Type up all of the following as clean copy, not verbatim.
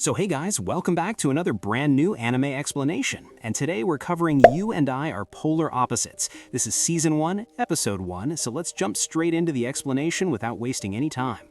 So hey guys, welcome back to another brand new anime explanation. And today we're covering You and I Are Polar Opposites. This is Season 1, Episode 1, so let's jump straight into the explanation without wasting any time.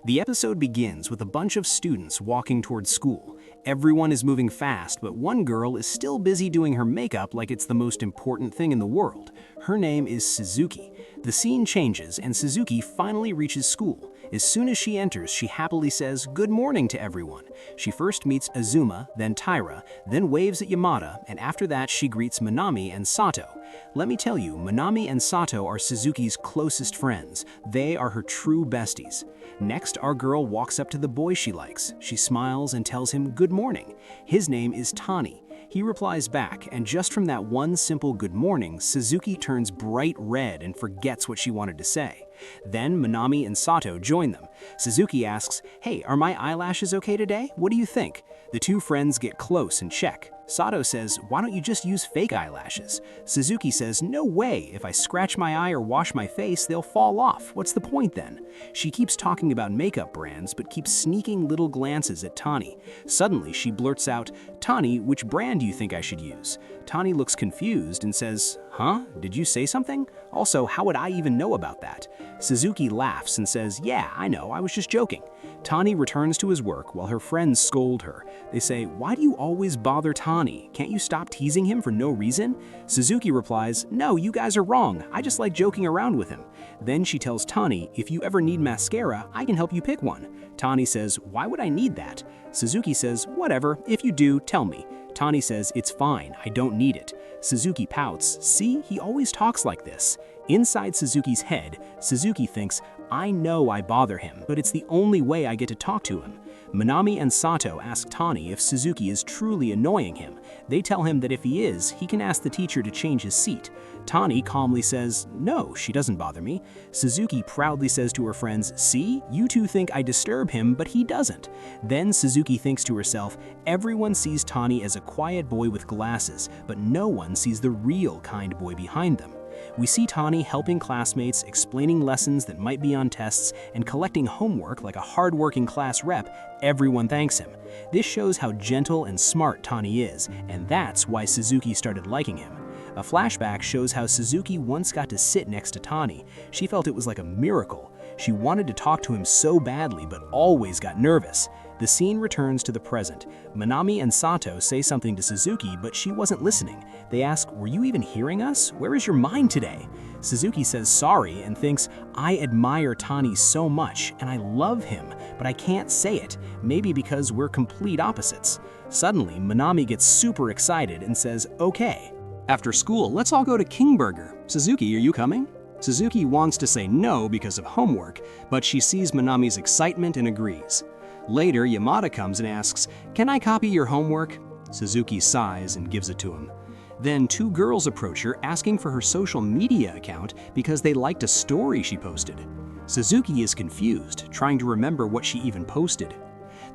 The episode begins with a bunch of students walking towards school. Everyone is moving fast, but one girl is still busy doing her makeup like it's the most important thing in the world. Her name is Suzuki. The scene changes and Suzuki finally reaches school. As soon as she enters, she happily says good morning to everyone. She first meets Azuma, then Taira, then waves at Yamada, and after that she greets Minami and Sato. Let me tell you, Minami and Sato are Suzuki's closest friends. They are her true besties. Next, our girl walks up to the boy she likes. She smiles and tells him good morning. His name is Tani. He replies back, and just from that one simple good morning, Suzuki turns bright red and forgets what she wanted to say. Then Minami and Sato join them. Suzuki asks, "Hey, are my eyelashes okay today? What do you think?" The two friends get close and check. Sato says, "Why don't you just use fake eyelashes?" Suzuki says, "No way, if I scratch my eye or wash my face, they'll fall off. What's the point then?" She keeps talking about makeup brands, but keeps sneaking little glances at Tani. Suddenly, she blurts out, "Tani, which brand do you think I should use?" Tani looks confused and says, "Huh? Did you say something? Also, how would I even know about that?" Suzuki laughs and says, "Yeah, I know, I was just joking." Tani returns to his work while her friends scold her. They say, "Why do you always bother Tani? Can't you stop teasing him for no reason?" Suzuki replies, "No, you guys are wrong. I just like joking around with him." Then she tells Tani, "If you ever need mascara, I can help you pick one." Tani says, "Why would I need that?" Suzuki says, "Whatever, if you do, tell me." Tani says, "It's fine, I don't need it." Suzuki pouts, "See, he always talks like this." Inside Suzuki's head, Suzuki thinks, "I know I bother him, but it's the only way I get to talk to him." Minami and Sato ask Tani if Suzuki is truly annoying him. They tell him that if he is, he can ask the teacher to change his seat. Tani calmly says, "No, she doesn't bother me." Suzuki proudly says to her friends, "See, you two think I disturb him, but he doesn't." Then Suzuki thinks to herself, everyone sees Tani as a quiet boy with glasses, but no one sees the real kind boy behind them. We see Tani helping classmates, explaining lessons that might be on tests, and collecting homework like a hard-working class rep. Everyone thanks him. This shows how gentle and smart Tani is, and that's why Suzuki started liking him. A flashback shows how Suzuki once got to sit next to Tani. She felt it was like a miracle. She wanted to talk to him so badly, but always got nervous. The scene returns to the present. Minami and Sato say something to Suzuki, but she wasn't listening. They ask, "Were you even hearing us? Where is your mind today?" Suzuki says sorry and thinks, "I admire Tani so much, and I love him, but I can't say it, maybe because we're complete opposites." Suddenly, Minami gets super excited and says, "Okay. After school, let's all go to King Burger. Suzuki, are you coming?" Suzuki wants to say no because of homework, but she sees Minami's excitement and agrees. Later, Yamada comes and asks, "Can I copy your homework?" Suzuki sighs and gives it to him. Then two girls approach her asking for her social media account because they liked a story she posted. Suzuki is confused, trying to remember what she even posted.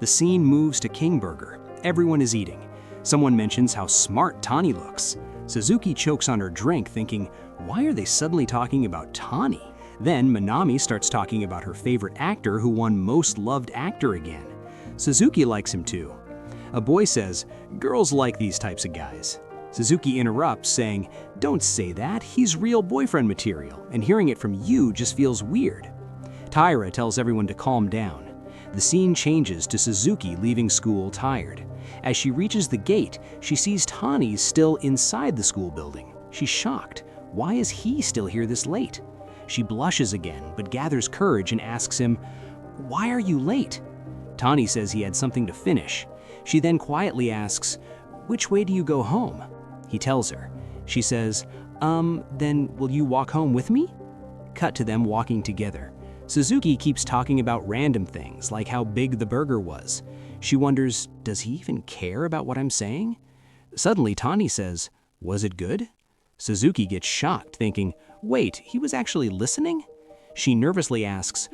The scene moves to King Burger. Everyone is eating. Someone mentions how smart Tani looks. Suzuki chokes on her drink thinking, why are they suddenly talking about Tani? Then Minami starts talking about her favorite actor who won Most Loved Actor again. Suzuki likes him too. A boy says, "Girls like these types of guys." Suzuki interrupts saying, "Don't say that, he's real boyfriend material, and hearing it from you just feels weird." Taira tells everyone to calm down. The scene changes to Suzuki leaving school tired. As she reaches the gate, she sees Tani still inside the school building. She's shocked. Why is he still here this late? She blushes again, but gathers courage and asks him, "Why are you late?" Tani says he had something to finish. She then quietly asks, "Which way do you go home?" He tells her. She says, Then will you walk home with me?" Cut to them walking together. Suzuki keeps talking about random things, like how big the burger was. She wonders, does he even care about what I'm saying? Suddenly, Tani says, "Was it good?" Suzuki gets shocked, thinking, wait, he was actually listening? She nervously asks,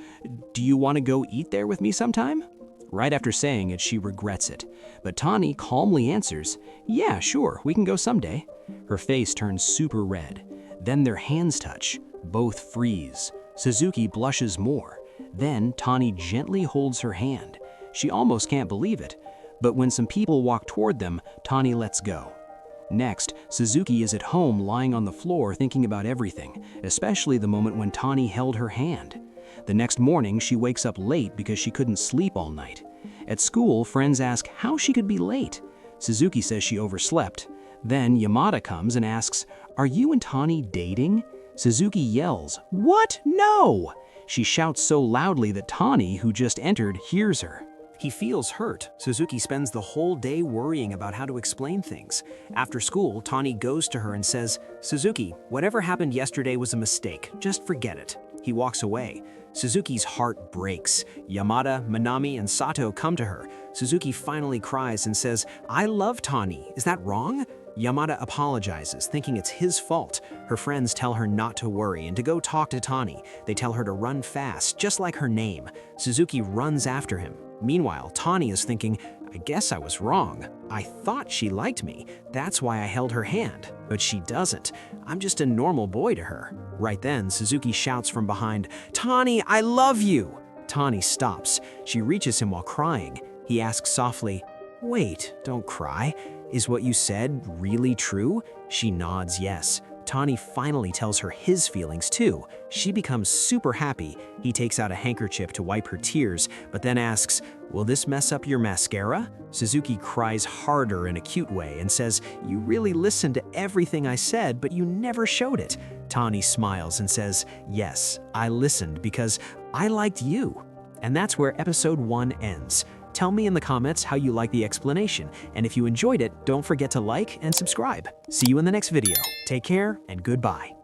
"Do you want to go eat there with me sometime?" Right after saying it, she regrets it. But Tani calmly answers, "Yeah, sure, we can go someday." Her face turns super red. Then their hands touch. Both freeze. Suzuki blushes more. Then Tani gently holds her hand. She almost can't believe it. But when some people walk toward them, Tani lets go. Next, Suzuki is at home lying on the floor thinking about everything, especially the moment when Tani held her hand. The next morning, she wakes up late because she couldn't sleep all night. At school, friends ask how she could be late. Suzuki says she overslept. Then Yamada comes and asks, "Are you and Tani dating?" Suzuki yells, "What? No!" She shouts so loudly that Tani, who just entered, hears her. He feels hurt. Suzuki spends the whole day worrying about how to explain things. After school, Tani goes to her and says, "Suzuki, whatever happened yesterday was a mistake. Just forget it." He walks away. Suzuki's heart breaks. Yamada, Minami, and Sato come to her. Suzuki finally cries and says, "I love Tani. Is that wrong?" Yamada apologizes, thinking it's his fault. Her friends tell her not to worry and to go talk to Tani. They tell her to run fast, just like her name. Suzuki runs after him. Meanwhile, Tani is thinking, "I guess I was wrong. I thought she liked me. That's why I held her hand. But she doesn't. I'm just a normal boy to her." Right then, Suzuki shouts from behind, "Tani, I love you!" Tani stops. She reaches him while crying. He asks softly, "Wait, don't cry. Is what you said really true?" She nods yes. Tani finally tells her his feelings too. She becomes super happy. He takes out a handkerchief to wipe her tears, but then asks, "Will this mess up your mascara?" Suzuki cries harder in a cute way and says, "You really listened to everything I said, but you never showed it." Tani smiles and says, "Yes, I listened because I liked you." And that's where episode 1 ends. Tell me in the comments how you like the explanation, and if you enjoyed it, don't forget to like and subscribe. See you in the next video. Take care and goodbye.